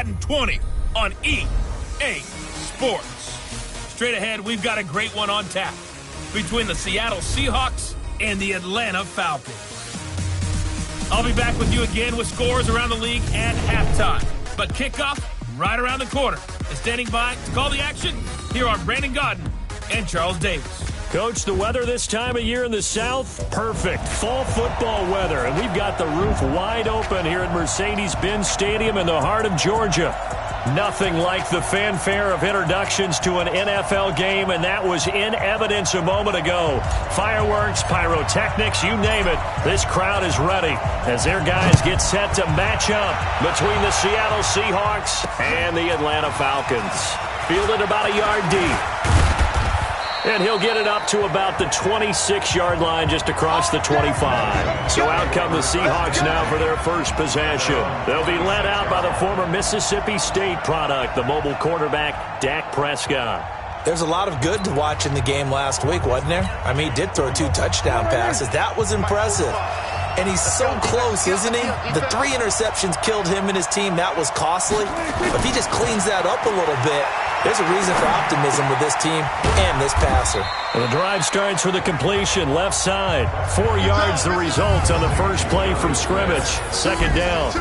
Madden 20 on EA Sports. Straight ahead, we've got a great one on tap between the Seattle Seahawks and the Atlanta Falcons. I'll be back with you again with scores around the league at halftime. But kickoff right around the corner. And standing by to call the action, here are Brandon Godden and Charles Davis. Coach, the weather this time of year in the South, perfect. Fall football weather, and we've got the roof wide open here at Mercedes-Benz Stadium in the heart of Georgia. Nothing like the fanfare of introductions to an NFL game, and that was in evidence a moment ago. Fireworks, pyrotechnics, you name it. This crowd is ready as their guys get set to match up between the Seattle Seahawks and the Atlanta Falcons. Fielded about a yard deep. And he'll get it up to about the 26-yard line just across the 25. So out come the Seahawks now for their first possession. They'll be led out by the former Mississippi State product, the mobile quarterback, Dak Prescott. There's a lot of good to watch in the game last week, wasn't there? I mean, he did throw 2 touchdown passes. That was impressive. And he's so close, isn't he? The 3 interceptions killed him and his team. That was costly. But if he just cleans that up a little bit, there's a reason for optimism with this team and this passer. And the drive starts for the completion, left side. 4 yards the result on the first play from scrimmage. Second down.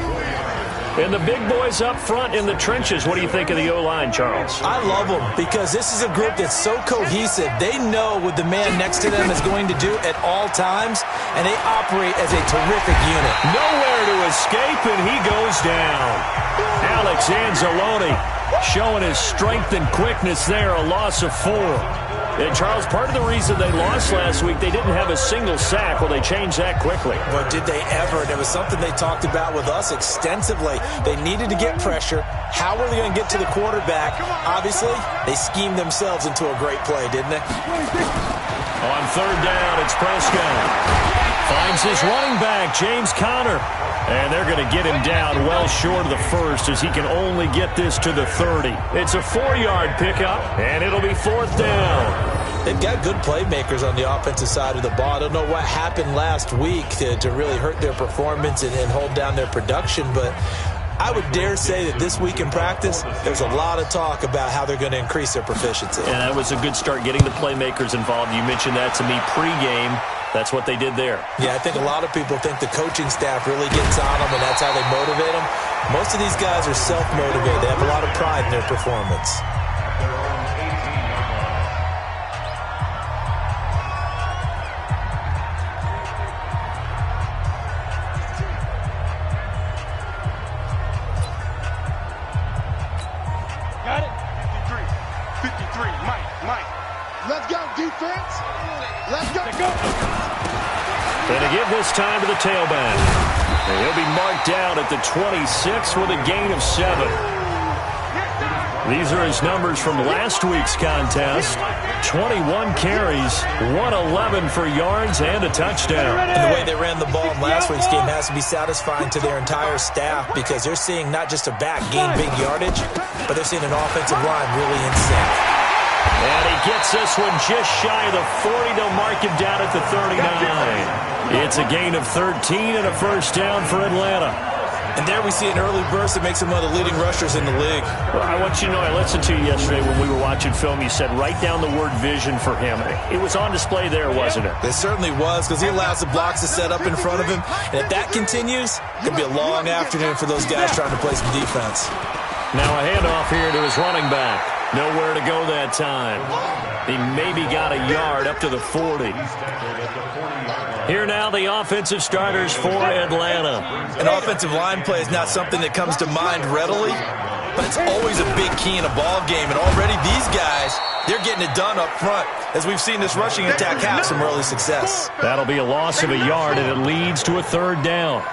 And the big boys up front in the trenches. What do you think of the O-line, Charles? I love them because this is a group that's so cohesive. They know what the man next to them is going to do at all times, and they operate as a terrific unit. Nowhere to escape, and he goes down. Alex Anzalone showing his strength and quickness there, a loss of 4. And, Charles, part of the reason they lost last week, they didn't have a single sack. Well, they changed that quickly. But did they ever? And it was something they talked about with us extensively. They needed to get pressure. How were they going to get to the quarterback? Obviously, they schemed themselves into a great play, didn't they? On third down, it's Prescott. Finds his running back, James Conner. And they're going to get him down well short of the first as he can only get this to the 30. It's a 4-yard pickup, and it'll be 4th down. They've got good playmakers on the offensive side of the ball. I don't know what happened last week to really hurt their performance and hold down their production, but I would dare say that this week in practice, there's a lot of talk about how they're going to increase their proficiency. And that was a good start getting the playmakers involved. You mentioned that to me pregame. That's what they did there. Yeah, I think a lot of people think the coaching staff really gets on them, and that's how they motivate them. Most of these guys are self-motivated. They have a lot of pride in their performance. Got it? 53, Mike. Let's go, defense. Let's go. And to give this time to the tailback. And he'll be marked down at the 26 with a gain of 7. These are his numbers from last week's contest. 21 carries, 111 for yards, and a touchdown. And the way they ran the ball in last week's game has to be satisfying to their entire staff because they're seeing not just a back gain big yardage, but they're seeing an offensive line really in sync. And he gets this one just shy of the 40. They'll mark him down at the 39. It's a gain of 13 and a first down for Atlanta. And there we see an early burst that makes him one of the leading rushers in the league. Well, I want you to know, I listened to you yesterday when we were watching film. You said write down the word vision for him. It was on display there, wasn't it? It certainly was because he allows the blocks to set up in front of him. And if that continues, it could be a long afternoon for those guys trying to play some defense. Now a handoff here to his running back. Nowhere to go that time. He maybe got a yard up to the 40. Here now the offensive starters for Atlanta. An offensive line play is not something that comes to mind readily, but it's always a big key in a ball game. And already these guys, they're getting it done up front as we've seen this rushing attack have some early success. That'll be a loss of a yard, and it leads to a 3rd down.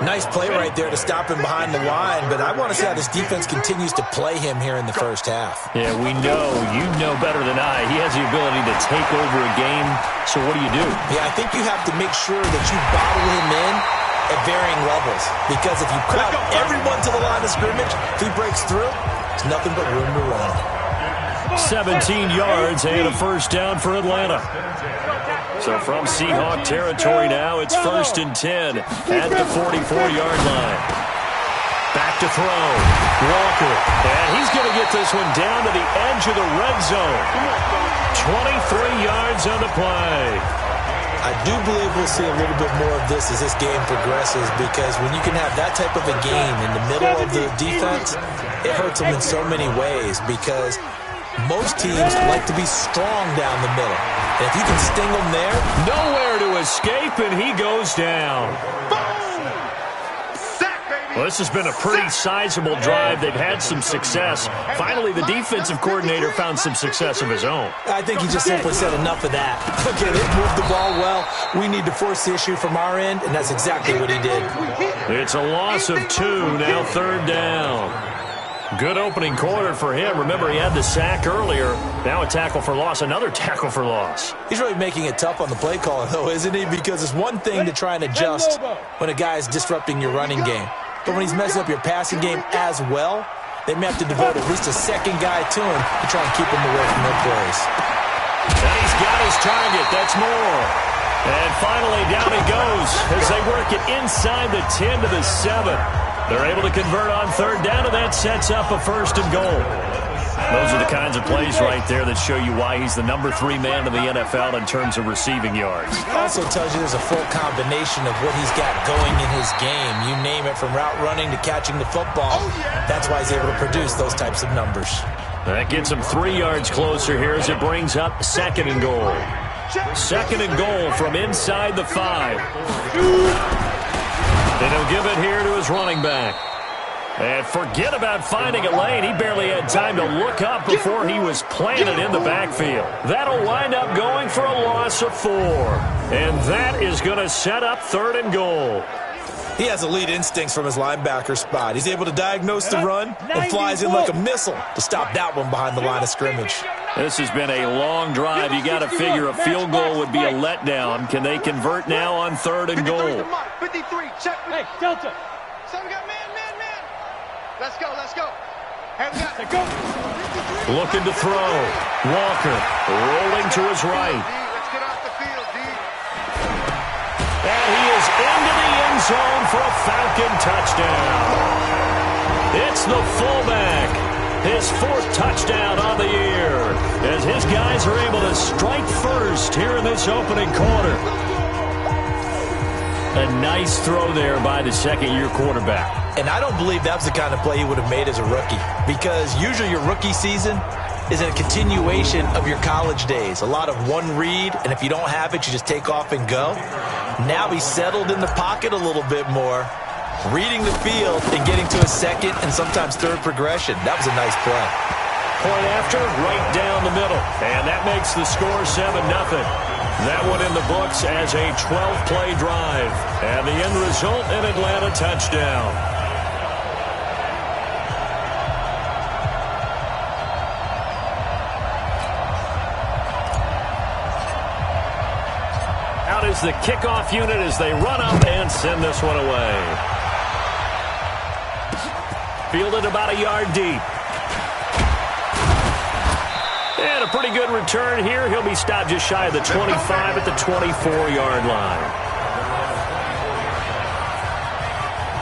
Nice play right there to stop him behind the line, but I want to see how this defense continues to play him here in the first half. Yeah, we know. You know better than I. He has the ability to take over a game, so what do? Yeah, I think you have to make sure that you bottle him in at varying levels, because if you crowd everyone to the line of scrimmage, if he breaks through, it's nothing but room to run. 17 yards and a first down for Atlanta. So from Seahawk territory now, it's 1st and 10 at the 44-yard line. Back Back to throw. Walker. And he's going to get this one down to the edge of the red zone. 23 yards on the play. I do believe we'll see a little bit more of this as this game progresses, because when you can have that type of a game in the middle of the defense, it hurts them in so many ways, because most teams like to be strong down the middle. And if you can sting them there. Nowhere to escape, and he goes down. Well, this has been a pretty sizable drive. They've had some success. Finally, the defensive coordinator found some success of his own. I think he just simply said enough of that. Okay, they moved the ball well. We need to force the issue from our end, and that's exactly what he did. It's a loss of 2, now 3rd down. Good opening quarter for him. Remember, he had the sack earlier. Now a tackle for loss, another tackle for loss. He's really making it tough on the play caller, though, isn't he? Because it's one thing to try and adjust when a guy is disrupting your running game. But when he's messing up your passing game as well, they may have to devote at least a second guy to him to try and keep him away from their plays. And he's got his target. That's more. And finally, down he goes as they work it inside the 10 to the 7. They're able to convert on 3rd down, and that sets up a 1st and goal. Those are the kinds of plays right there that show you why he's the number 3 man in the NFL in terms of receiving yards. It also tells you there's a full combination of what he's got going in his game. You name it, from route running to catching the football. That's why he's able to produce those types of numbers. That gets him 3 yards closer here as it brings up 2nd and goal. 2nd and goal from inside the 5. And he'll give it here to his running back. And forget about finding a lane. He barely had time to look up before he was planted in the backfield. That'll wind up going for a loss of 4. And that is going to set up 3rd and goal. He has elite instincts from his linebacker spot. He's able to diagnose the run and flies in like a missile to stop that one behind the line of scrimmage. This has been a long drive. You got to figure a field goal would be a letdown. Can they convert now on 3rd and goal? 53, check. Hey, Delta. So we got man. Let's go. Hey, we got to go. Looking to throw. Walker rolling to his right. Let's get off the field, D. And he is into the end zone for a Falcon touchdown. It's the fullback. His 4th touchdown on the year as his guys are able to strike first here in this opening quarter. A nice throw there by the 2nd-year quarterback. And I don't believe that was the kind of play he would have made as a rookie, because usually your rookie season is a continuation of your college days. A lot of one read, and if you don't have it, you just take off and go. Now he's settled in the pocket a little bit more, reading the field and getting to a 2nd and sometimes 3rd progression. That was a nice play. Point after, right down the middle. And that makes the score 7-0. That one in the books as a 12-play drive. And the end result, an Atlanta touchdown. Out is the kickoff unit as they run up and send this one away. Fielded about a yard deep. And a pretty good return here. He'll be stopped just shy of the 25 at the 24-yard line.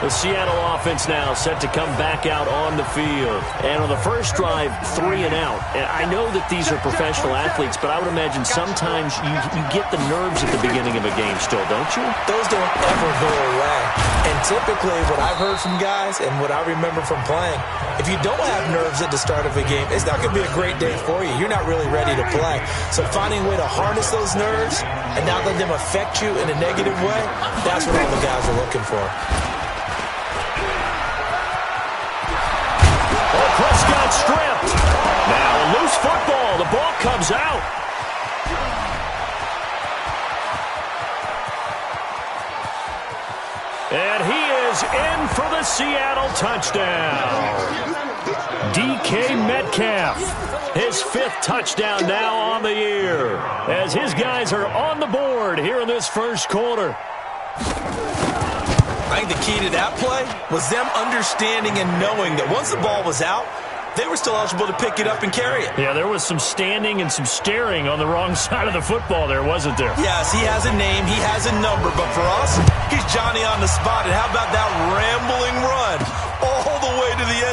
The Seattle offense now set to come back out on the field. And on the first drive, 3 and out. And I know that these are professional athletes, but I would imagine sometimes you get the nerves at the beginning of a game still, don't you? Those don't ever go away. And typically what I've heard from guys and what I remember from playing, if you don't have nerves at the start of a game, it's not going to be a great day for you. You're not really ready to play. So finding a way to harness those nerves and not let them affect you in a negative way, that's what all the guys are looking for. Prescott stripped. Now a loose football. The ball comes out. And he is in for the Seattle touchdown. DK Metcalf, his 5th touchdown now on the year, as his guys are on the board here in this first quarter. I think the key to that play was them understanding and knowing that once the ball was out, they were still eligible to pick it up and carry it. Yeah, there was some standing and some staring on the wrong side of the football there, wasn't there? Yes, he has a name, he has a number, but for us, he's Johnny on the spot. And how about that rambling run all the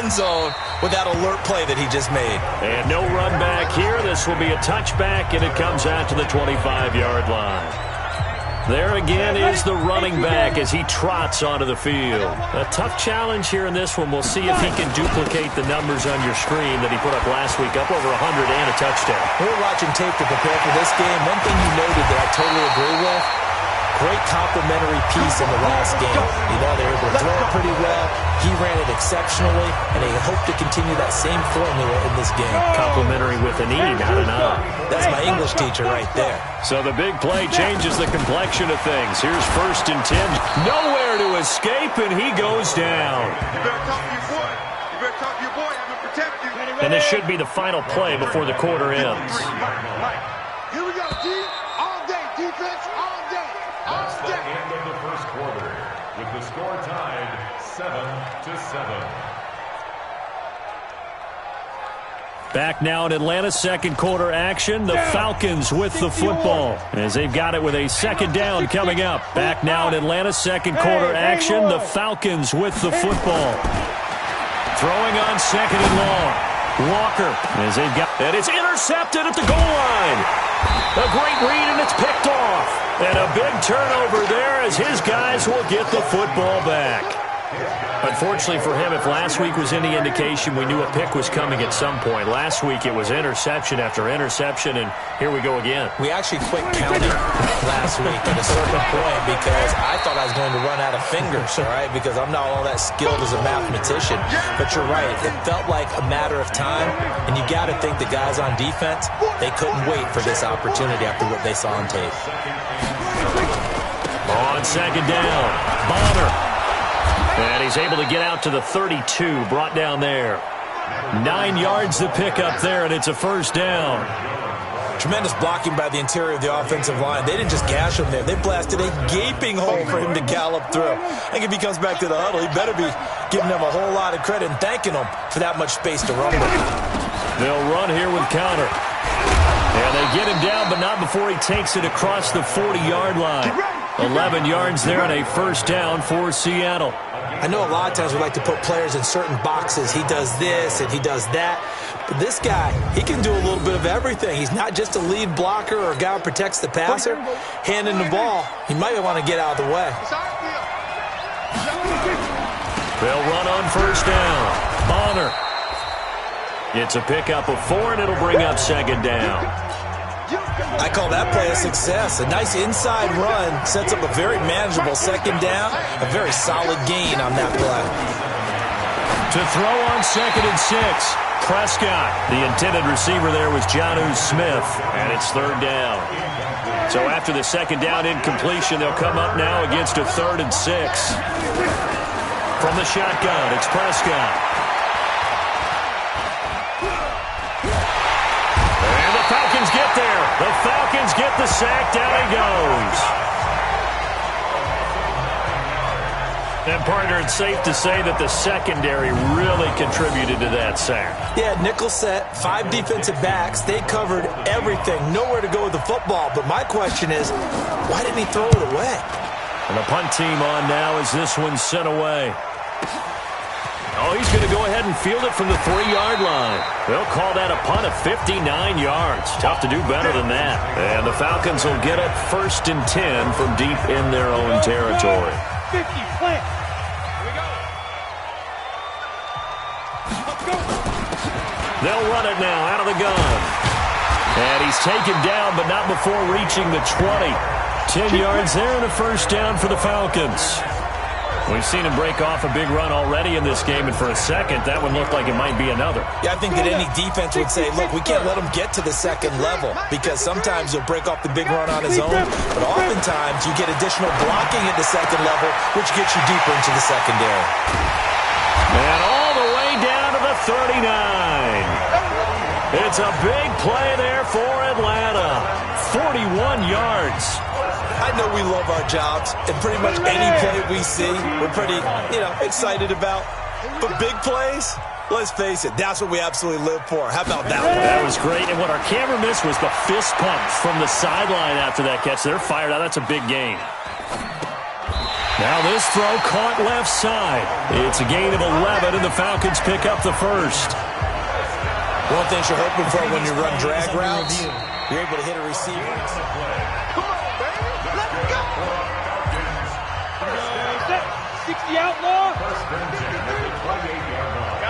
end zone with that alert play that he just made. And no run back here. This will be a touchback, and it comes out to the 25-yard line. There again is the running back as he trots onto the field. A tough challenge here in this one. We'll see if he can duplicate the numbers on your screen that he put up last week, up over 100 and a touchdown. We were watching tape to prepare for this game. One thing you noted that I totally agree with, great complimentary piece in the last game. You know, they were able to throw it pretty well. He ran it exceptionally, and they hope to continue that same formula in this game. Complimentary with an E, not an I. That's my English teacher right there. So the big play changes the complexion of things. Here's 1st and 10. Nowhere to escape, and he goes down. You better talk to your boy. You better talk to your boy. I'm going to protect you. And this should be the final play before the quarter ends. Here we go, D. All day. Defense all day. All That's the day. end of the first quarter, with the score tied 7-7. Back now in Atlanta, second quarter action. The Falcons with the football as they've got it with a second down coming up. Back now in Atlanta, second quarter action. The Falcons with the football. Throwing on second and long. Walker as they've got, and it's intercepted at the goal line. A great read, and it's picked off. And a big turnover there as his guys will get the football back. Unfortunately for him, if last week was any indication, we knew a pick was coming at some point. Last week it was interception after interception, and here we go again. We actually quit counting last week at a certain point because I thought I was going to run out of fingers, all right, because I'm not all that skilled as a mathematician. But you're right. It felt like a matter of time, and you got to think the guys on defense, they couldn't wait for this opportunity after what they saw on tape. On second down, Bonner. And he's able to get out to the 32, brought down there. 9 yards to pick up there, and it's a first down. Tremendous blocking by the interior of the offensive line. They didn't just gash him there. They blasted a gaping hole for him to gallop through. I think if he comes back to the huddle, he better be giving them a whole lot of credit and thanking them for that much space to run with. They'll run here with Connor. And they get him down, but not before he takes it across the 40-yard line. 11 yards there and a first down for Seattle. I know a lot of times we like to put players in certain boxes. He does this and he does that. But this guy, he can do a little bit of everything. He's not just a lead blocker or a guy who protects the passer. Handing the ball, he might want to get out of the way. They'll run on first down. Bonner. It's a pickup of 4, and it'll bring up second down. I call that play a success. A nice inside run sets up a very manageable second down. A very solid gain on that play. To throw on second and 6, Prescott. The intended receiver there was Jonnu Smith, and it's third down. So after the second down incompletion, they'll come up now against a 3rd and 6. From the shotgun, it's Prescott. Falcons get there. The Falcons get the sack. Down he goes. And, partner, it's safe to say that the secondary really contributed to that sack. Yeah, nickel set, 5 defensive backs. They covered everything. Nowhere to go with the football. But my question is, why didn't he throw it away? And the punt team on now as this one's sent away. Oh, he's going to go ahead and field it from the 3-yard line. They'll call that a punt of 59 yards. Tough to do better than that. And the Falcons will get it 1st and 10 from deep in their own territory. 50, plant. Here we go. Let's go. They'll run it now out of the gun. And he's taken down, but not before reaching the 20. 10 yards there and a first down for the Falcons. We've seen him break off a big run already in this game, and for a second, that one looked like it might be another. Yeah, I think that any defense would say, look, we can't let him get to the second level because sometimes he'll break off the big run on his own, but oftentimes you get additional blocking at the second level, which gets you deeper into the secondary. And all the way down to the 39. It's a big play there for Atlanta. 41 yards. I know we love our jobs, and pretty much any play we see, we're pretty, excited about. But big plays, let's face it, that's what we absolutely live for. How about that one? That was great, and what our camera missed was the fist pump from the sideline after that catch. They're fired out. That's a big gain. Now this throw caught left side. It's a gain of 11, and the Falcons pick up the first. One thing you're hoping for when you run drag routes, you're able to hit a receiver. Come on, baby. Let's go. 60 outlaw.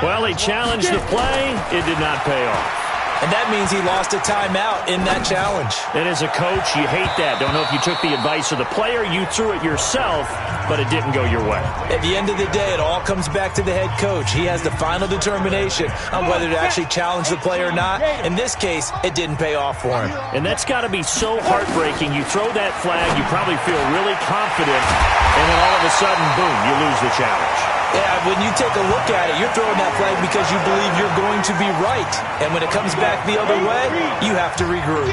Well, he challenged the play. It did not pay off. And that means he lost a timeout in that challenge. And as a coach, you hate that. Don't know if you took the advice of the player, you threw it yourself, but it didn't go your way. At the end of the day, it all comes back to the head coach. He has the final determination on whether to actually challenge the play or not. In this case, it didn't pay off for him. And that's got to be so heartbreaking. You throw that flag, you probably feel really confident, and then all of a sudden, boom, you lose the challenge. Yeah, when you take a look at it, you're throwing that flag because you believe you're going to be right. And when it comes back the other way, you have to regroup.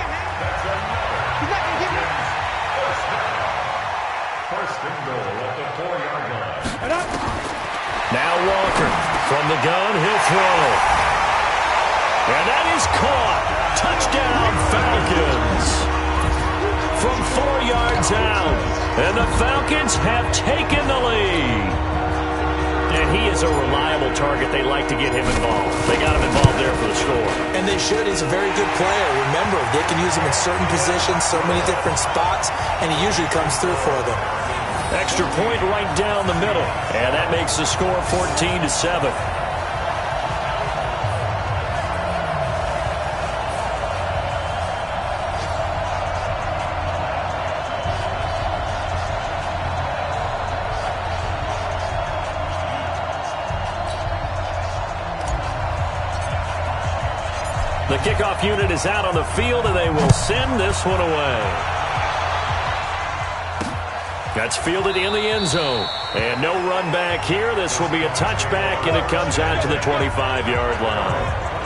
First and goal at the 4-yard line. Now Walker from the gun, he'll throw. And that is caught. Touchdown, Falcons. From 4 yards out. And the Falcons have taken the lead. And he is a reliable target. They like to get him involved. They got him involved there for the score. And they should. He's a very good player. Remember, they can use him in certain positions, so many different spots, and he usually comes through for them. Extra point right down the middle. And that makes the score 14-7. The kickoff unit is out on the field, and they will send this one away. That's fielded in the end zone. And no run back here. This will be a touchback, and it comes out to the 25-yard line.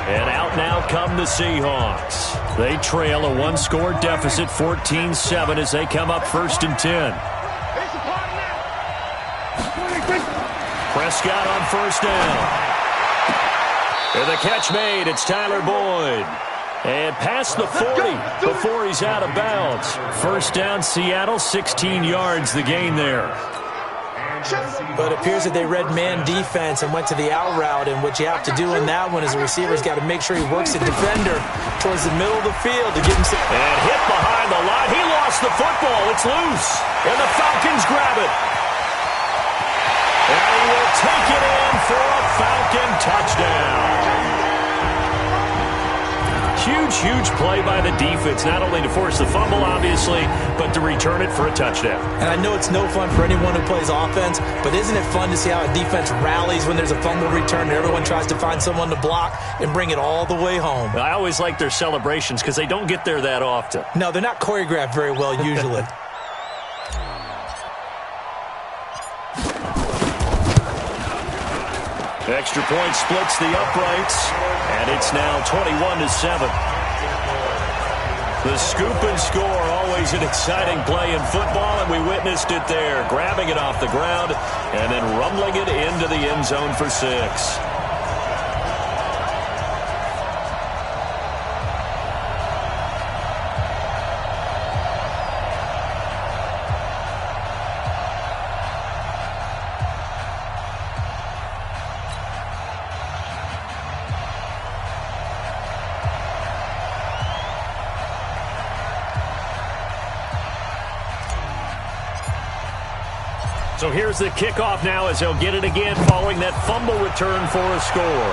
And out now come the Seahawks. They trail a one-score deficit, 14-7, as they come up 1st and 10. Prescott on first down. And the catch made, it's Tyler Boyd. And past the 40 before he's out of bounds. First down, Seattle, 16 yards the gain there. But it appears that they read man defense and went to the out route, and what you have to do in that one is a receiver's got to make sure he works the defender towards the middle of the field to give him some... And hit behind the line. He lost the football. It's loose. And the Falcons grab it. And he will take it in for a Falcon touchdown. Huge play by the defense, not only to force the fumble, obviously, but to return it for a touchdown. And I know it's no fun for anyone who plays offense, but isn't it fun to see how a defense rallies when there's a fumble return and everyone tries to find someone to block and bring it all the way home? I always like their celebrations because they don't get there that often. No, they're not choreographed very well usually. Extra point splits the uprights, and it's now 21-7. The scoop and score, always an exciting play in football, and we witnessed it there, grabbing it off the ground and then rumbling it into the end zone for 6. So here's the kickoff now as they'll get it again following that fumble return for a score.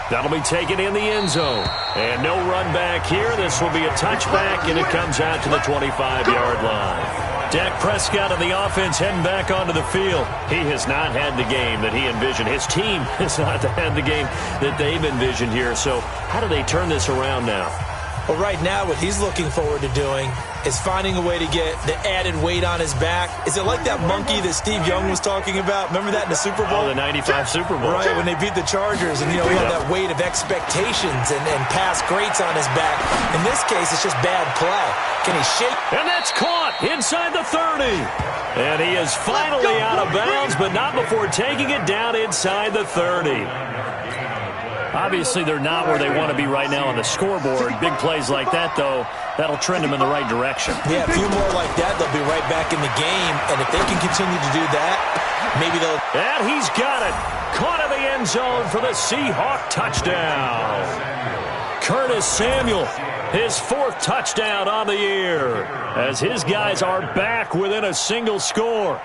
That'll be taken in the end zone. And no run back here. This will be a touchback, and it comes out to the 25-yard line. Dak Prescott of the offense heading back onto the field. He has not had the game that he envisioned. His team has not had the game that they've envisioned here. So how do they turn this around now? Well, right now, what he's looking forward to doing is finding a way to get the added weight on his back. Is it like that monkey that Steve Young was talking about? Remember that in the Super Bowl? Oh, the 95 Super Bowl. Right, when they beat the Chargers, and, he had that weight of expectations and past greats on his back. In this case, it's just bad play. Can he shake? And that's caught inside the 30. And he is finally out of bounds, but not before taking it down inside the 30. Obviously, they're not where they want to be right now on the scoreboard. Big plays like that, though, that'll trend them in the right direction. Yeah, a few more like that, they'll be right back in the game. And if they can continue to do that, maybe they'll... And he's got it. Caught in the end zone for the Seahawk touchdown. Curtis Samuel, his 4th touchdown on the year, as his guys are back within a single score.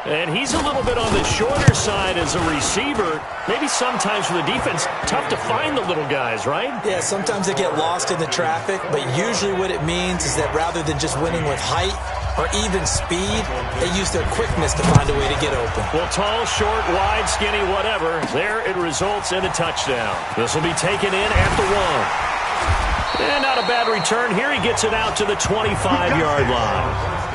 And he's a little bit on the shorter side as a receiver. Maybe sometimes for the defense, tough to find the little guys, right? Yeah, sometimes they get lost in the traffic, but usually what it means is that rather than just winning with height or even speed, they use their quickness to find a way to get open. Well, tall, short, wide, skinny, whatever, there it results in a touchdown. This will be taken in at the 1. And not a bad return here. He gets it out to the 25-yard line.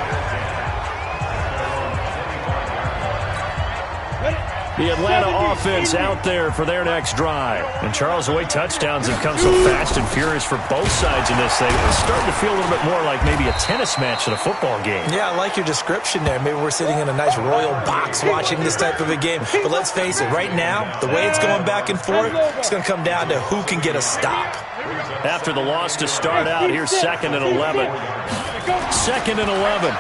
The Atlanta offense out there for their next drive. And, Charles, the way touchdowns have come so fast and furious for both sides in this thing, it's starting to feel a little bit more like maybe a tennis match than a football game. Yeah, I like your description there. Maybe we're sitting in a nice royal box watching this type of a game. But let's face it, right now, the way it's going back and forth, it's going to come down to who can get a stop. After the loss to start out, here's 2nd and 11. 2nd and 11.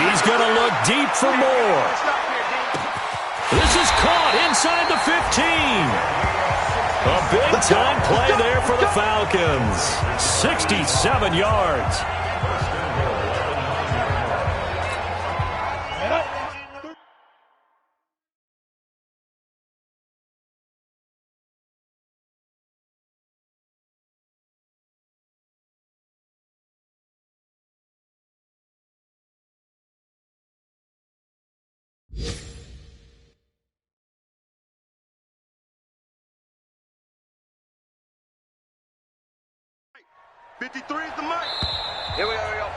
He's going to look deep for more. This is caught inside the 15. A big-time play there for the Falcons. 67 yards. Here we go.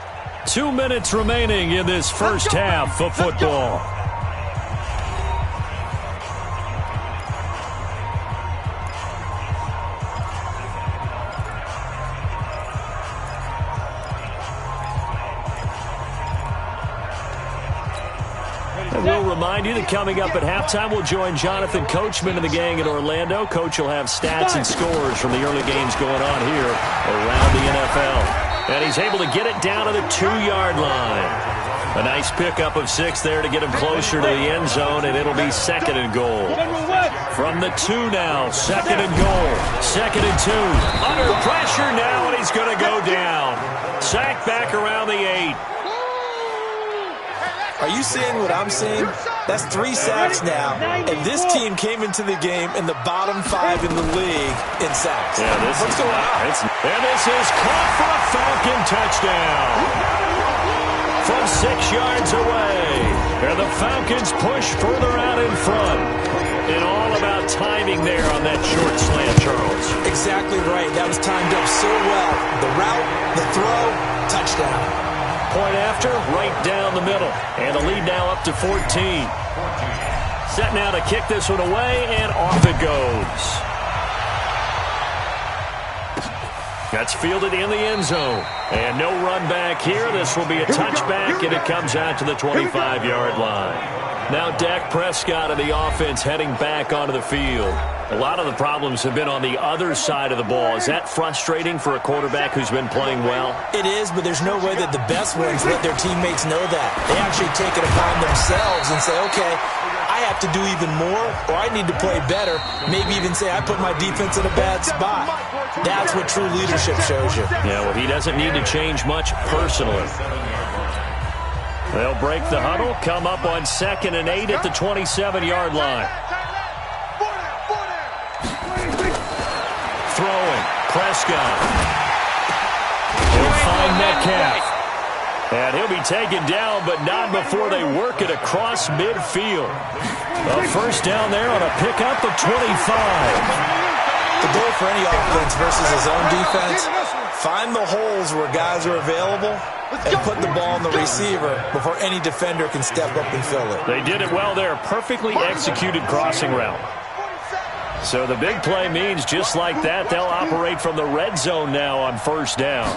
2 minutes remaining in this first half of football. And we'll remind you that coming up at halftime, we'll join Jonathan Coachman and the gang in Orlando. Coach will have stats and scores from the early games going on here around the NFL. And he's able to get it down to the 2-yard line. A nice pickup of 6 there to get him closer to the end zone, and it'll be 2nd and goal. From the 2 now, 2nd and goal. 2nd and 2. Under pressure now, and he's going to go down. Sacked back around the 8. Are you seeing what I'm seeing? That's 3 sacks now, and this team came into the game in the bottom 5 in the league in sacks. Yeah, what's going on? And this is caught for a Falcon touchdown from 6 yards away. And the Falcons push further out in front. And all about timing there on that short slant, Charles. Exactly right. That was timed up so well. The route, the throw, touchdown. Point after, right down the middle. And the lead now up to 14. Set now to kick this one away, and off it goes. That's fielded in the end zone. And no run back here. This will be a touchback, and it comes out to the 25-yard line. Now Dak Prescott of the offense heading back onto the field. A lot of the problems have been on the other side of the ball. Is that frustrating for a quarterback who's been playing well? It is, but there's no way that the best ones let their teammates know that. They actually take it upon themselves and say, okay, I have to do even more, or I need to play better. Maybe even say I put my defense in a bad spot. That's what true leadership shows you. Yeah, well, he doesn't need to change much personally. They'll break the huddle, come up on 2nd and 8 at the 27-yard line. Throwing, Prescott. He'll find Metcalf. And he'll be taken down, but not before they work it across midfield. A first down there on a pickup of 25. The goal for any offense versus his own defense, find the holes where guys are available and put the ball on the receiver before any defender can step up and fill it. They did it well there. Perfectly executed crossing route. So the big play means just like that, they'll operate from the red zone now on first down.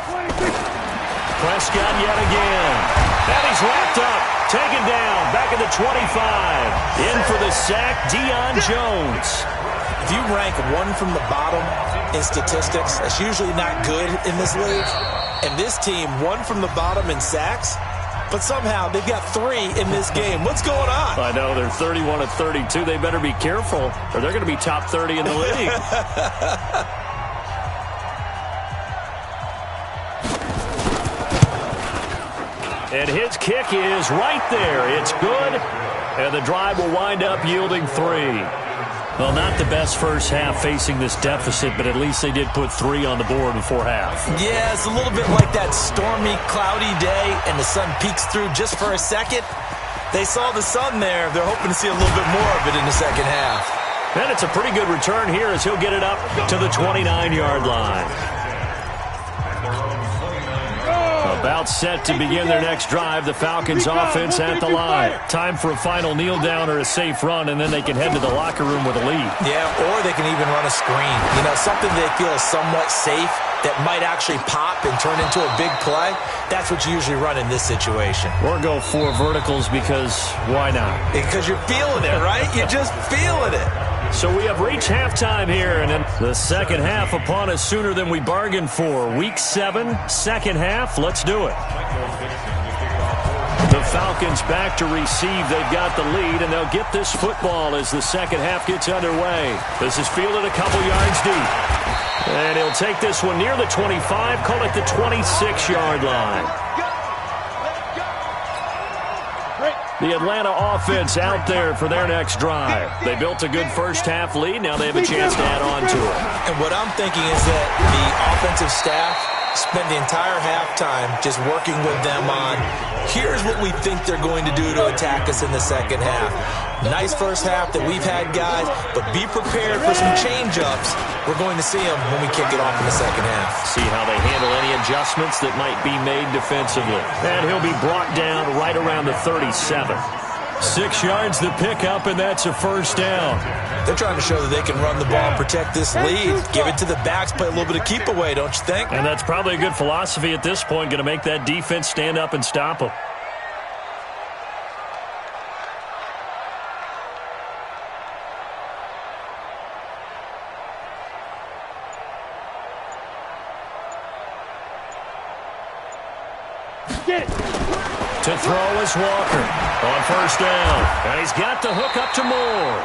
Prescott yet again. And he's wrapped up. Taken down. Back at the 25. In for the sack, Deion Jones. If you rank one from the bottom in statistics, that's usually not good in this league. And this team, one from the bottom in sacks, but somehow they've got 3 in this game. What's going on? I know, they're 31 of 32. They better be careful, or they're going to be top 30 in the league. And his kick is right there. It's good, and the drive will wind up yielding 3. Well, not the best first half facing this deficit, but at least they did put 3 on the board before half. Yeah, it's a little bit like that stormy, cloudy day, and the sun peeks through just for a second. They saw the sun there. They're hoping to see a little bit more of it in the second half. And it's a pretty good return here as he'll get it up to the 29-yard line. About set to begin their next drive. The Falcons offense at the line. Time for a final kneel down or a safe run, and then they can head to the locker room with a lead. Yeah, or they can even run a screen. You know, something they feel is somewhat safe that might actually pop and turn into a big play. That's what you usually run in this situation. Or go 4 verticals because why not? Because you're feeling it, right? You're just feeling it. So we have reached halftime here, and then the second half upon us sooner than we bargained for. Week 7, second half. Let's do it. The Falcons back to receive. They've got the lead, and they'll get this football as the second half gets underway. This is fielded a couple yards deep. And he'll take this one near the 25, call it the 26-yard line. The Atlanta offense out there for their next drive. They built a good first half lead. Now they have a chance to add on to it. And what I'm thinking is that the offensive staff spend the entire halftime just working with them on, here's what we think they're going to do to attack us in the second half. Nice first half that we've had, guys, but be prepared for some change-ups. We're going to see them when we kick it off in the second half. See how they handle any adjustments that might be made defensively. And he'll be brought down right around the 37. 6 yards the pickup, and that's a first down. They're trying to show that they can run the ball and protect this lead. Give it to the backs, play a little bit of keep away, don't you think? And that's probably a good philosophy at this point, going to make that defense stand up and stop them. To throw is Walker on first down. And he's got the hook up to Moore.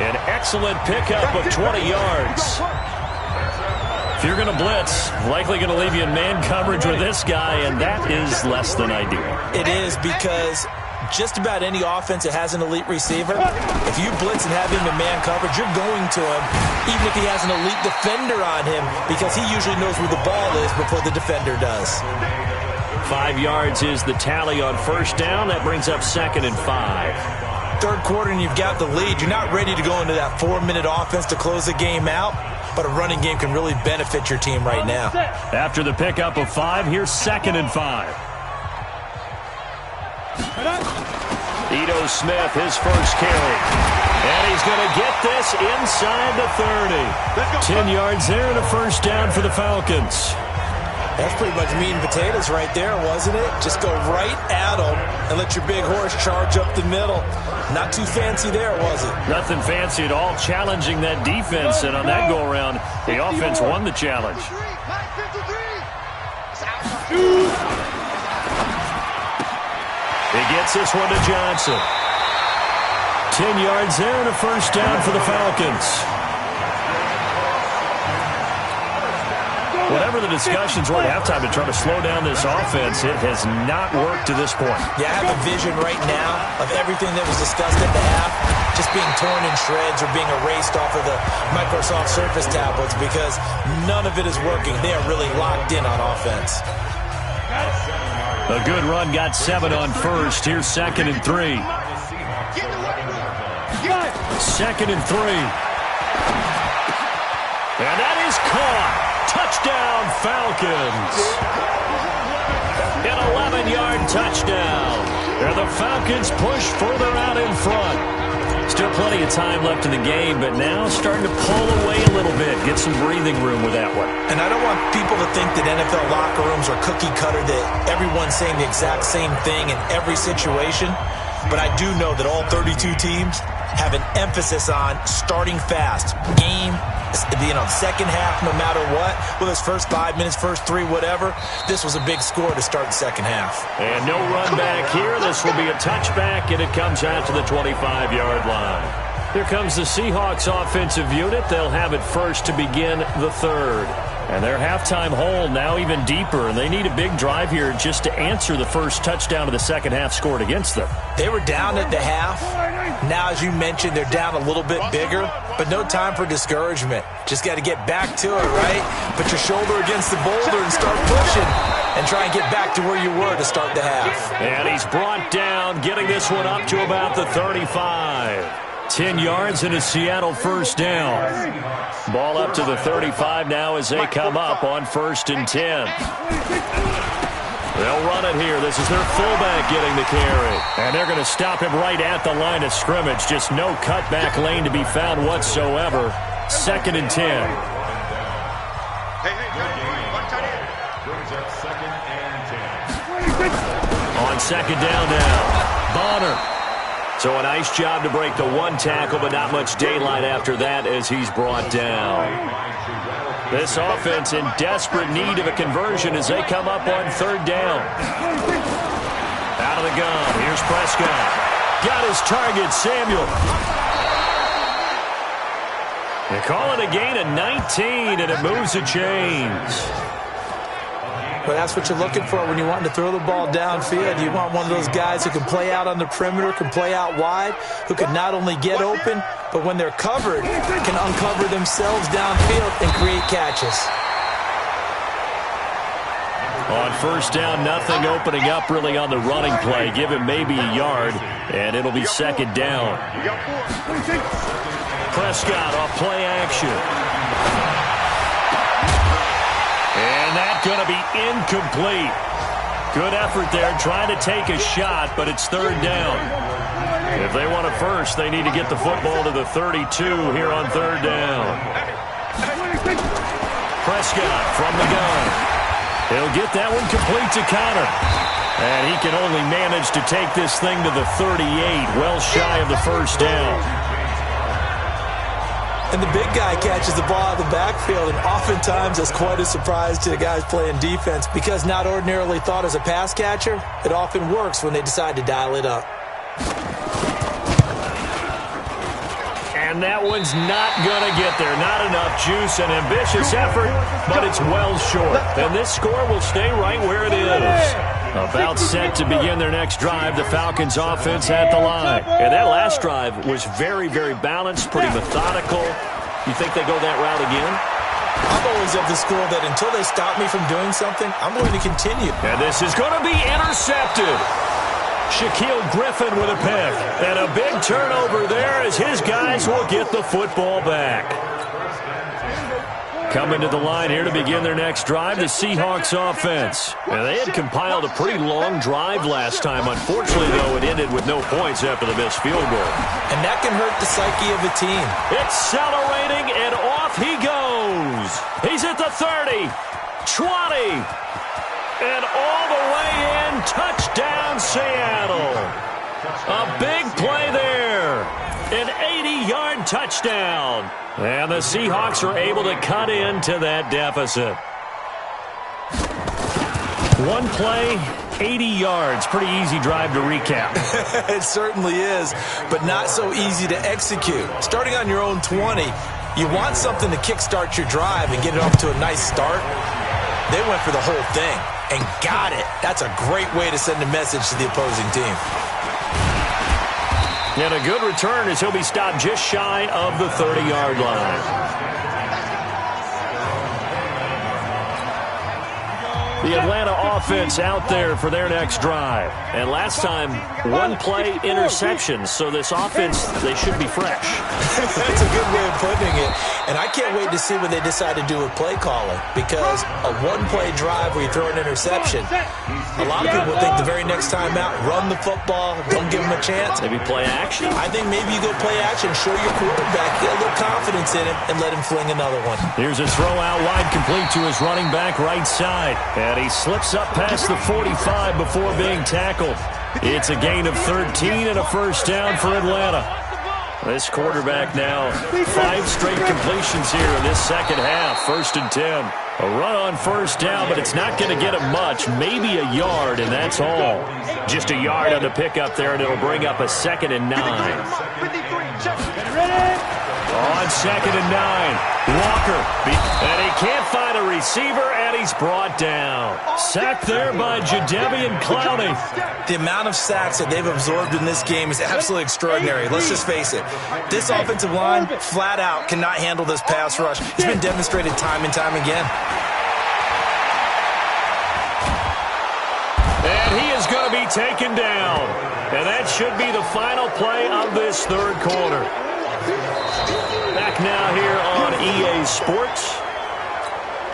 An excellent pickup of 20 yards. If you're going to blitz, likely going to leave you in man coverage with this guy, and that is less than ideal. It is, because just about any offense that has an elite receiver, if you blitz and have him in man coverage, you're going to him, even if he has an elite defender on him, because he usually knows where the ball is before the defender does. 5 yards is the tally on first down. That brings up 2nd and 5. Third quarter and you've got the lead. You're not ready to go into that 4-minute offense to close the game out, but a running game can really benefit your team right now. After the pickup of 5, here's 2nd and 5. Ito Smith, his first carry. And he's going to get this inside the 30. 10 yards there and a first down for the Falcons. That's pretty much meat and potatoes right there, wasn't it? Just go right at them and let your big horse charge up the middle. Not too fancy there, was it? Nothing fancy at all, challenging that defense. And on that go-around, the offense won the challenge. He gets this one to Johnson. 10 yards there and a first down for the Falcons. Whatever the discussions were at halftime to try to slow down this offense, it has not worked to this point. Yeah, I have a vision right now of everything that was discussed at the half just being torn in shreds or being erased off of the Microsoft Surface tablets, because none of it is working. They are really locked in on offense. A good run, got 7 on first. Here's 2nd and 3. 2nd and 3. And that is caught. Touchdown, Falcons. An 11-yard touchdown. And the Falcons push further out in front. Still plenty of time left in the game, but now starting to pull away a little bit. Get some breathing room with that one. And I don't want people to think that NFL locker rooms are cookie cutter, that everyone's saying the exact same thing in every situation. But I do know that all 32 teams have an emphasis on starting fast. Second half, no matter what, whether it's first 5 minutes, first 3, whatever, this was a big score to start the second half. And no run back here. This will be a touchback, and it comes out to the 25-yard line. Here comes the Seahawks offensive unit. They'll have it first to begin the third. And their halftime hole now even deeper, and they need a big drive here just to answer the first touchdown of the second half scored against them. They were down at the half. Now, as you mentioned, they're down a little bit bigger, but no time for discouragement. Just got to get back to it, right? Put your shoulder against the boulder and start pushing and try and get back to where you were to start the half. And he's brought down, getting this one up to about the 35. 10 yards and a Seattle first down. Ball up to the 35 now as they come up on 1st and 10. They'll run it here. This is their fullback getting the carry. And they're going to stop him right at the line of scrimmage. Just no cutback lane to be found whatsoever. 2nd and 10. On 2nd down now. Bonner. So a nice job to break the one tackle, but not much daylight after that as he's brought down. This offense in desperate need of a conversion as they come up on 3rd down. Out of the gun. Here's Prescott. Got his target, Samuel. They call it a gain of 19, and it moves the chains. But that's what you're looking for when you're wanting to throw the ball downfield. You want one of those guys who can play out on the perimeter, can play out wide, who can not only get open, but when they're covered, can uncover themselves downfield and create catches. On 1st down, nothing opening up really on the running play. Give him maybe a yard, and it'll be 2nd down. Prescott off play action. And that's going to be incomplete. Good effort there trying to take a shot, but it's 3rd down. If they want a first, they need to get the football to the 32 here on 3rd down. Prescott from the gun. He'll get that one complete to Connor. And he can only manage to take this thing to the 38, well shy of the 1st down. And the big guy catches the ball out of the backfield, and oftentimes that's quite a surprise to the guys playing defense because not ordinarily thought as a pass catcher, it often works when they decide to dial it up. And that one's not going to get there. Not enough juice, an ambitious effort, but it's well short. And this score will stay right where it is. About set to begin their next drive, the Falcons offense at the line. And that last drive was very, very balanced, pretty methodical. You think they go that route again? I'm always of the school that until they stop me from doing something, I'm going to continue. And this is going to be intercepted. Shaquille Griffin with a pick. And a big turnover there as his guys will get the football back. Coming to the line here to begin their next drive, the Seahawks offense. And they had compiled a pretty long drive last time. Unfortunately, though, it ended with no points after the missed field goal. And that can hurt the psyche of a team. Accelerating, and off he goes. He's at the 30, 20, and all the way in. Touchdown, Seattle. A big play there. An 80-yard touchdown. And the Seahawks are able to cut into that deficit. One play, 80 yards. Pretty easy drive to recap. It certainly is, but not so easy to execute. Starting on your own 20, you want something to kickstart your drive and get it off to a nice start. They went for the whole thing and got it. That's a great way to send a message to the opposing team. And a good return as he'll be stopped just shy of the 30-yard line. The Atlanta offense out there for their next drive. And last time, one play interception. So this offense, they should be fresh. That's a good way of putting it. And I can't wait to see what they decide to do with play calling. Because a one-play drive where you throw an interception, a lot of people think the very next time out, run the football, don't give them a chance. Maybe play action? I think maybe you go play action, show your quarterback, get a little confidence in him, and let him fling another one. Here's a throw out wide, complete to his running back right side. And he slips up past the 45 before being tackled. It's a gain of 13 and a first down for Atlanta. This quarterback now 5 straight completions here in this second half. 1st and 10. A run on first down, but it's not going to get him much. Maybe a yard, and that's all. Just a yard on the pickup there, and it'll bring up a 2nd and 9. On 2nd and 9, Walker. And he can't find a receiver, and he's brought down. Sacked there by Jadeveon Clowney. The amount of sacks that they've absorbed in this game is absolutely extraordinary. Let's just face it. This offensive line, flat out, cannot handle this pass rush. It's been demonstrated time and time again. And he is going to be taken down. And that should be the final play of this third quarter. Back now here on EA Sports,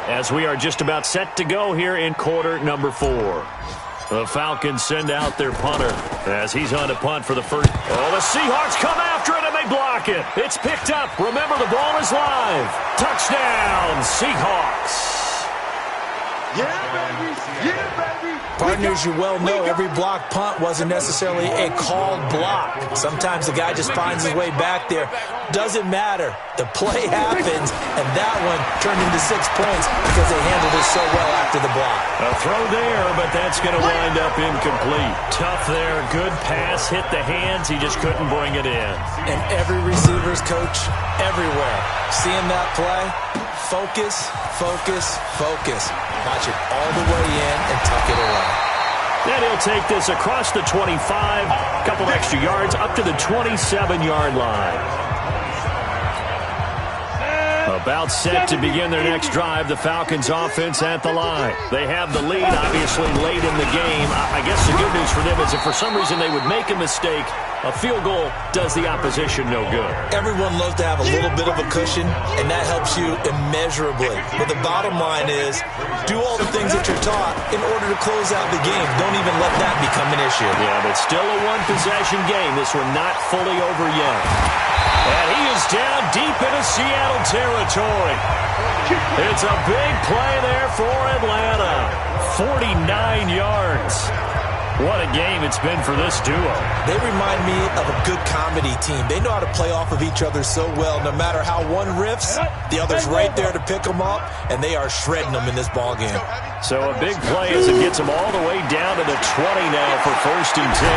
as we are just about set to go here in quarter number 4. The Falcons send out their punter as he's on to punt for the first. Oh, the Seahawks come after it, and they block it. It's picked up. Remember, the ball is live. Touchdown, Seahawks. Yeah, baby. Yeah, baby. Partners, you well know every block punt wasn't necessarily a called block. Sometimes the guy just finds his way back there. Doesn't matter. The play happens, and that one turned into 6 points because they handled it so well after the block. A throw there, but that's going to wind up incomplete. Tough there. Good pass. Hit the hands. He just couldn't bring it in. And every receiver's coach everywhere. Seeing that play, focus, focus, focus. Watch it all the way in and tuck it away. Then he'll take this across the 25, a couple extra yards, up to the 27-yard line. About set to begin their next drive, the Falcons offense at the line. They have the lead, obviously, late in the game. I guess the good news for them is if for some reason they would make a mistake, a field goal does the opposition no good. Everyone loves to have a little bit of a cushion, and that helps you immeasurably. But the bottom line is, do all the things that you're taught in order to close out the game. Don't even let that become an issue. Yeah, but still a one-possession game. This one not fully over yet. And he is down deep into Seattle territory. It's a big play there for Atlanta. 49 yards. What a game it's been for this duo. They remind me of a good comedy team. They know how to play off of each other so well. No matter how one riffs, the other's right there to pick them up, and they are shredding them in this ballgame. So a big play as it gets him all the way down to the 20 now for 1st and 10.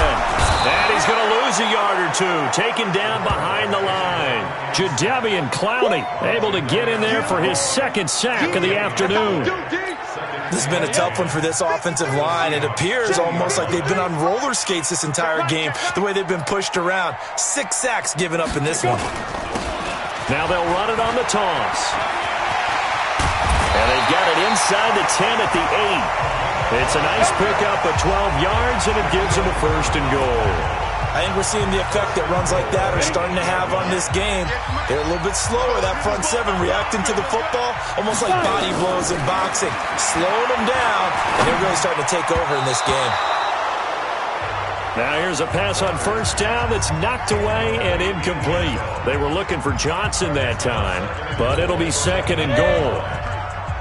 And he's going to lose a yard or two, taken down behind the line. Jadeveon Clowney able to get in there for his 2nd sack of the afternoon. This has been a tough one for this offensive line. It appears almost like they've been on roller skates this entire game, the way they've been pushed around. 6 sacks given up in this one. Now they'll run it on the toss. And they've got it inside the 10 at the 8. It's a nice pickup of 12 yards, and it gives them a 1st and goal. I think we're seeing the effect that runs like that are starting to have on this game. They're a little bit slower, that front 7, reacting to the football, almost like body blows in boxing, slowing them down, and they're really starting to take over in this game. Now here's a pass on 1st down that's knocked away and incomplete. They were looking for Johnson that time, but it'll be 2nd and goal.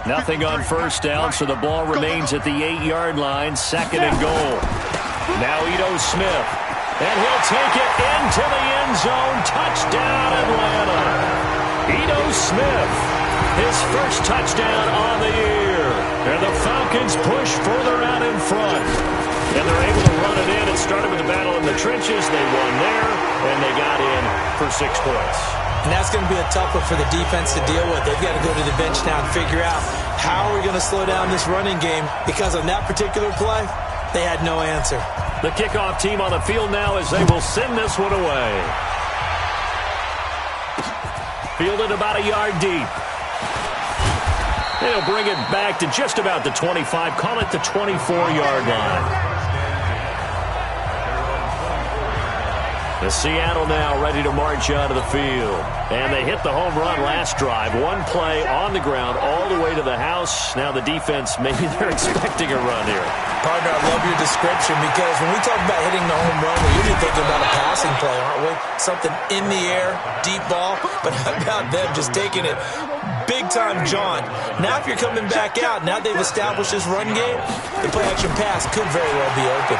Nothing on 1st down, so the ball remains at the 8-yard line, 2nd and goal. Now Ito Smith. And he'll take it into the end zone. Touchdown, Atlanta. Ito Smith, his 1st touchdown on the year. And the Falcons push further out in front. And they're able to run it in. It started with the battle in the trenches. They won there, and they got in for 6 points. And that's going to be a tough one for the defense to deal with. They've got to go to the bench now and figure out how are we going to slow down this running game, because on that particular play, they had no answer. The kickoff team on the field now as they will send this one away. Fielded about a yard deep. They'll bring it back to just about the 25. Call it the 24-yard line. The Seattle now ready to march out of the field. And they hit the home run last drive. 1 play on the ground all the way to the house. Now the defense, maybe they're expecting a run here. Partner, I love your description, because when we talk about hitting the home run, we're usually thinking about a passing play, aren't we? Something in the air, deep ball. But how about them just taking it big-time jaunt? Now if you're coming back out, now they've established this run game, the play-action pass could very well be open.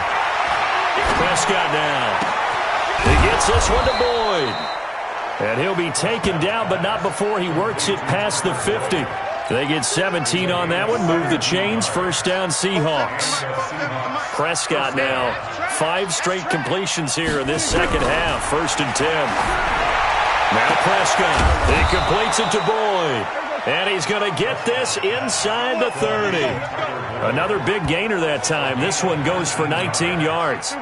Prescott now. He gets this one to Boyd. And he'll be taken down, but not before he works it past the 50. They get 17 on that one, move the chains, first down Seahawks. Prescott now, 5 straight completions here in this second half, 1st and 10. Now Prescott, he completes it to Boyd. And he's going to get this inside the 30. Another big gainer that time. This one goes for 19 yards.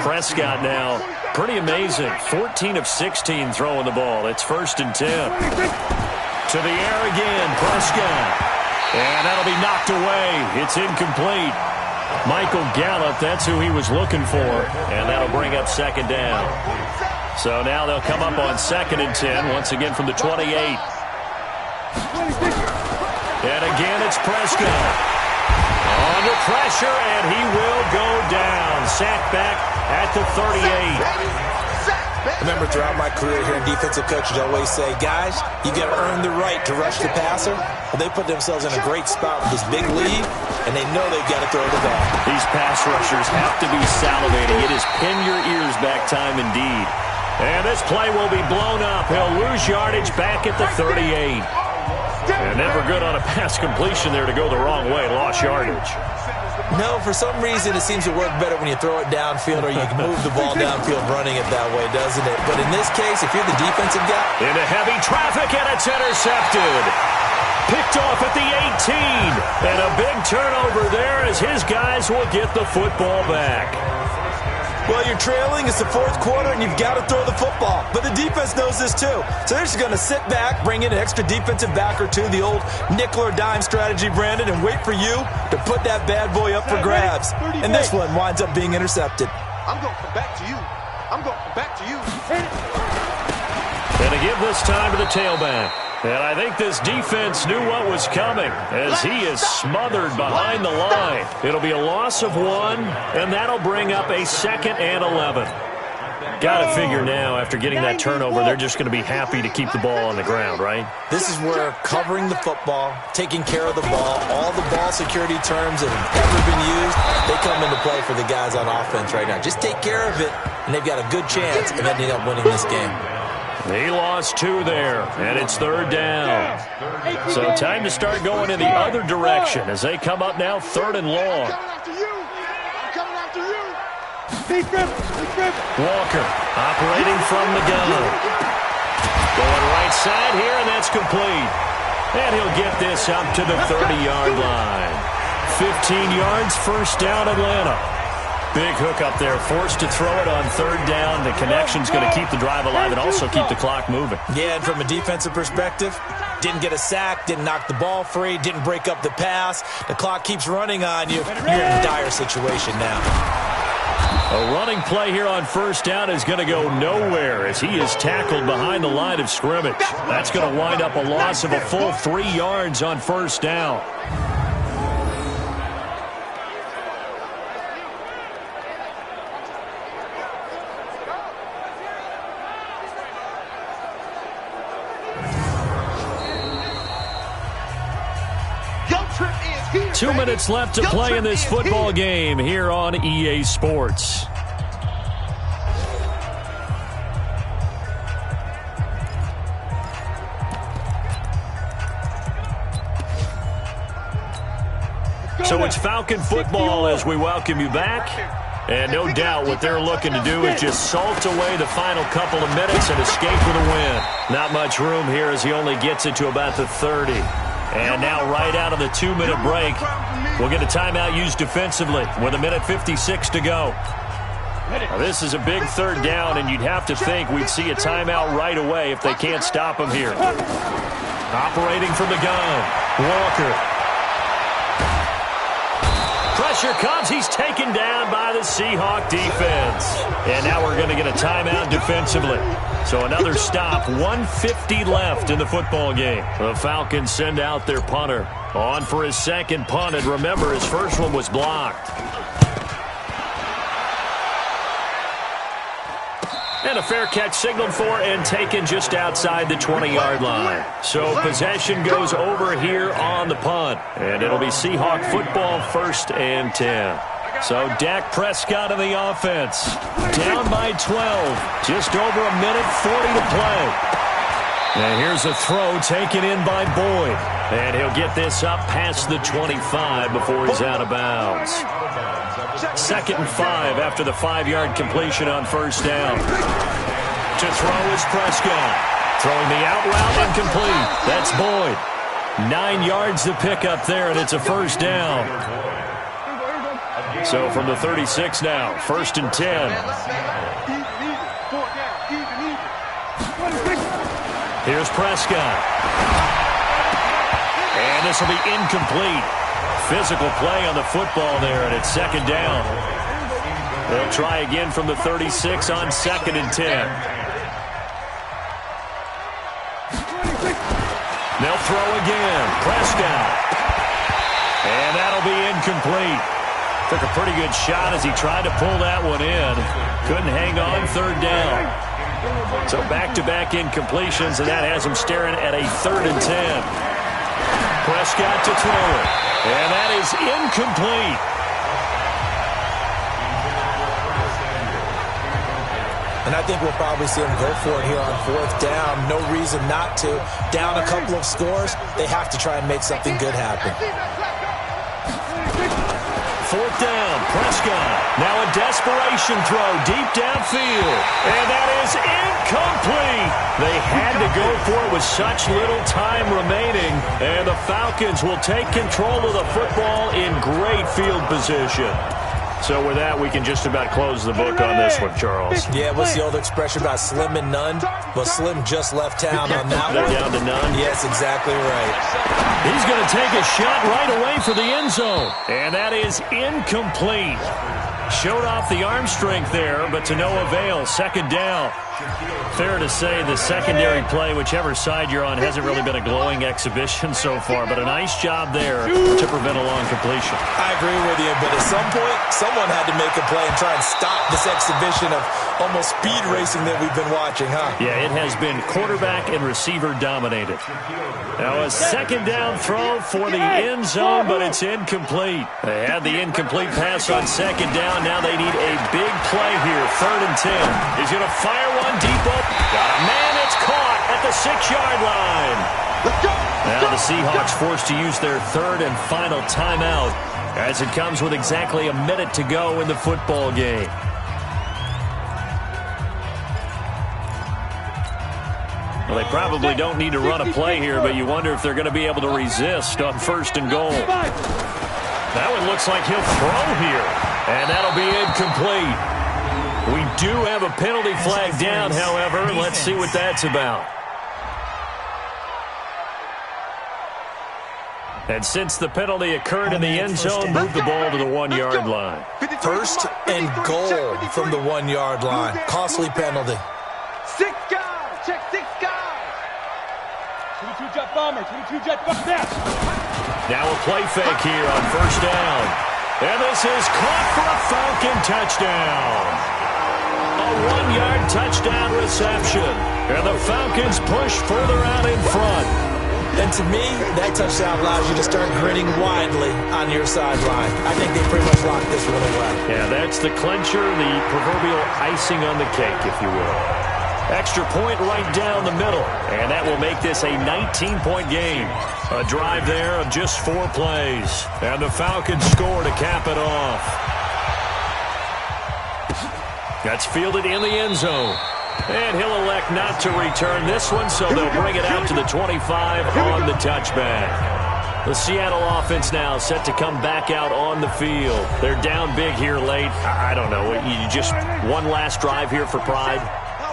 Prescott now, pretty amazing. 14 of 16 throwing the ball. It's 1st and 10. To the air again, Prescott. And that'll be knocked away. It's incomplete. Michael Gallup, that's who he was looking for. And that'll bring up 2nd down. So now they'll come up on 2nd and 10, once again from the 28. And again, it's Prescott. Under pressure, and he will go down. Sacked back at the 38. I remember throughout my career here, defensive coaches always say, guys, you got to earn the right to rush the passer. Well, they put themselves in a great spot with this big lead, and they know they've got to throw the ball. These pass rushers have to be salivating. It is pin your ears back time indeed. And this play will be blown up. He'll lose yardage back at the 38. And never good on a pass completion there to go the wrong way. Lost yardage. No, for some reason it seems to work better when you throw it downfield or you can move the ball downfield running it that way, doesn't it? But in this case, if you're the defensive guy... Into heavy traffic, and it's intercepted. Picked off at the 18. And a big turnover there as his guys will get the football back. Well, you're trailing. It's the 4th quarter, and you've got to throw the football. But the defense knows this, too. So they're just going to sit back, bring in an extra defensive back or two, the old nickel or dime strategy, Brandon, and wait for you to put that bad boy up for grabs. And this one winds up being intercepted. I'm going to come back to you. I'm going to come back to you. And to give this time to the tailback. And I think this defense knew what was coming as he is smothered behind the line. It'll be a loss of 1, and that'll bring up a 2nd and 11. Got to figure now, after getting that turnover, they're just going to be happy to keep the ball on the ground, right? This is where covering the football, taking care of the ball, all the ball security terms that have ever been used, they come into play for the guys on offense right now. Just take care of it, and they've got a good chance of ending up winning this game. He lost 2 there, and it's 3rd down. So time to start going in the other direction as they come up now 3rd and long. Walker operating from the gun. Going right side here, and that's complete. And he'll get this up to the 30-yard line. 15 yards, 1st down, Atlanta. Big hook up there, forced to throw it on 3rd down. The connection's going to keep the drive alive and also keep the clock moving. Yeah, and from a defensive perspective, didn't get a sack, didn't knock the ball free, didn't break up the pass. The clock keeps running on you. You're in a dire situation now. A running play here on 1st down is going to go nowhere as he is tackled behind the line of scrimmage. That's going to wind up a loss of a full 3 yards on 1st down. Here, 2 minutes left to play in this football game here on EA Sports. So it's Falcon football as we welcome you back. And no doubt what they're looking to do is just salt away the final couple of minutes and escape with a win. Not much room here as he only gets it to about the 30. And now right out of the 2-minute break, we'll get a timeout used defensively with 1:56 to go. Now this is a big 3rd down, and you'd have to think we'd see a timeout right away if they can't stop him here. Operating from the gun, Walker. Pressure comes. He's taken down by the Seahawk defense. And now we're going to get a timeout defensively. So another stop, 1:50 left in the football game. The Falcons send out their punter. On for his 2nd punt, and remember, his 1st one was blocked. And a fair catch signaled for and taken just outside the 20-yard line. So possession goes over here on the punt. And it'll be Seahawk football, 1st and 10. So Dak Prescott in the offense. Down by 12. Just over a minute 40 to play. And here's a throw taken in by Boyd. And he'll get this up past the 25 before he's out of bounds. 2nd and 5 after the 5-yard completion on first down. To throw is Prescott. Throwing the out route incomplete. That's Boyd. 9 yards to pick up there, and it's a first down. So from the 36 now, 1st and 10. Here's Prescott. And this will be incomplete. Physical play on the football there, and it's 2nd down. They'll try again from the 36 on 2nd and 10. They'll throw again. Prescott. And that'll be incomplete. Took a pretty good shot as he tried to pull that one in. Couldn't hang on, 3rd down. So back-to-back incompletions, and that has him staring at a 3rd and 10. Prescott to throw it. And that is incomplete. And I think we'll probably see him go for it here on 4th down. No reason not to. Down a couple of scores, they have to try and make something good happen. 4th down, Prescott. Now a desperation throw deep downfield. And that is incomplete. They had to go for it with such little time remaining. And the Falcons will take control of the football in great field position. So with that, we can just about close the book on this one, Charles. Yeah, what's the old expression about slim and none? Well, Slim just left town on that They're one. down to none. Yes, exactly right. He's going to take a shot right away for the end zone. And that is incomplete. Showed off the arm strength there, but to no avail. 2nd down. Fair to say the secondary play, whichever side you're on, hasn't really been a glowing exhibition so far, but a nice job there to prevent a long completion. I agree with you, but at some point, someone had to make a play and try and stop this exhibition of almost speed racing that we've been watching, huh? Yeah, it has been quarterback and receiver dominated. Now a 2nd down throw for the end zone, but it's incomplete. They had the incomplete pass on 2nd down. Now they need a big play here. 3rd and 10. He's going to fire one deep up. Got a man. It's caught at the 6-yard line. Now the Seahawks forced to use their 3rd and final timeout as it comes with exactly a minute to go in the football game. Well, they probably don't need to run a play here, but you wonder if they're going to be able to resist on 1st and goal. That one looks like he'll throw here, and that'll be incomplete. We do have a penalty flag down, however. Let's see what that's about. And since the penalty occurred in the end zone, move the ball to the 1-yard line. 1st and goal from the 1-yard line. Costly penalty. 6 guys. Check 6 guys. 22 jet bomber. 22 jet bomber. Now a play fake here on 1st down. And this is caught for a Falcon touchdown. A 1-yard touchdown reception. And the Falcons push further out in front. And to me, that touchdown allows you to start grinning widely on your sideline. I think they pretty much locked this one away. Yeah, that's the clincher, the proverbial icing on the cake, if you will. Extra point right down the middle. And that will make this a 19-point game. A drive there of just 4 plays. And the Falcons score to cap it off. That's fielded in the end zone. And he'll elect not to return this one, so they'll bring it out to the 25 on the touchback. The Seattle offense now set to come back out on the field. They're down big here late. I don't know. You just one last drive here for pride?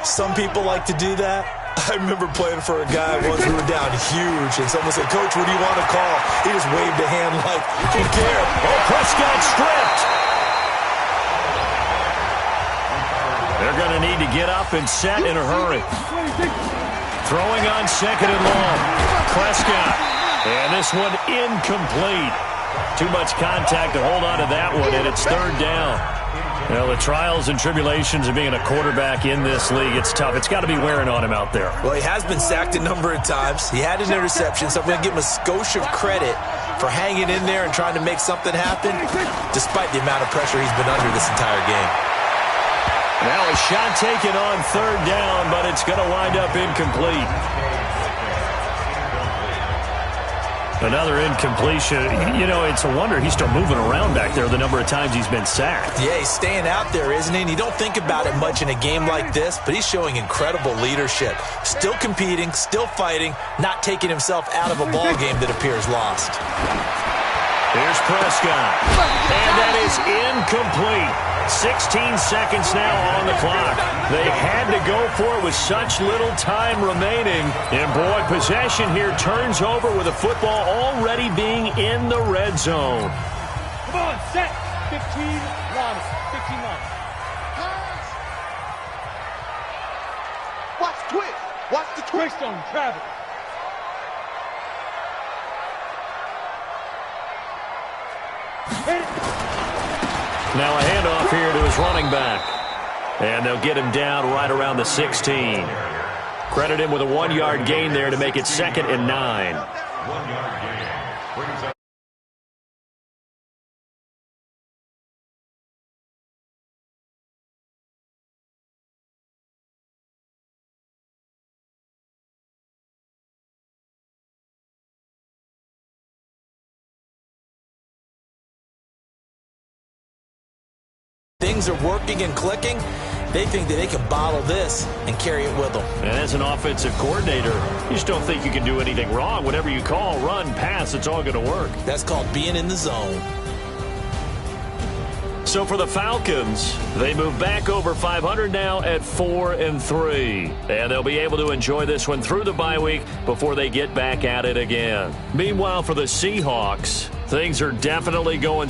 Some people like to do that. I remember playing for a guy once we were down huge, and someone said, "Coach, what do you want to call?" He just waved a hand like, who cares? Oh, Prescott stripped. They're going to need to get up and set in a hurry. Throwing on 2nd and long. Prescott. And this one incomplete. Too much contact to hold on to that one, and it's 3rd down. Well, the trials and tribulations of being a quarterback in this league, it's tough. It's got to be wearing on him out there. Well, he has been sacked a number of times. He had an interception, so I'm going to give him a skosh of credit for hanging in there and trying to make something happen, despite the amount of pressure he's been under this entire game. Now a shot taken on third down, but it's going to wind up incomplete. Another incompletion. You know, it's a wonder he's still moving around back there the number of times he's been sacked. Yeah, he's staying out there, isn't he? And you don't think about it much in a game like this, but he's showing incredible leadership. Still competing, still fighting, not taking himself out of a ball game that appears lost. Here's Prescott. And that is incomplete. 16 seconds now on the clock. They had to go for it with such little time remaining. And, boy, possession here turns over with the football already being in the red zone. Come on, set. 15 runs. 15 runs. Watch the twist. Watch the twist on Travis. Hit it. Now a handoff here to his running back. And they'll get him down right around the 16. Credit him with a 1-yard gain there to make it 2nd and 9. 1-yard gain. Brings up Things are working and clicking. They think that they can bottle this and carry it with them. And as an offensive coordinator, you just don't think you can do anything wrong. Whatever you call, run, pass, it's all going to work. That's called being in the zone. So for the Falcons, they move back over 500 now at 4-3. And they'll be able to enjoy this one through the bye week before they get back at it again. Meanwhile, for the Seahawks, things are definitely going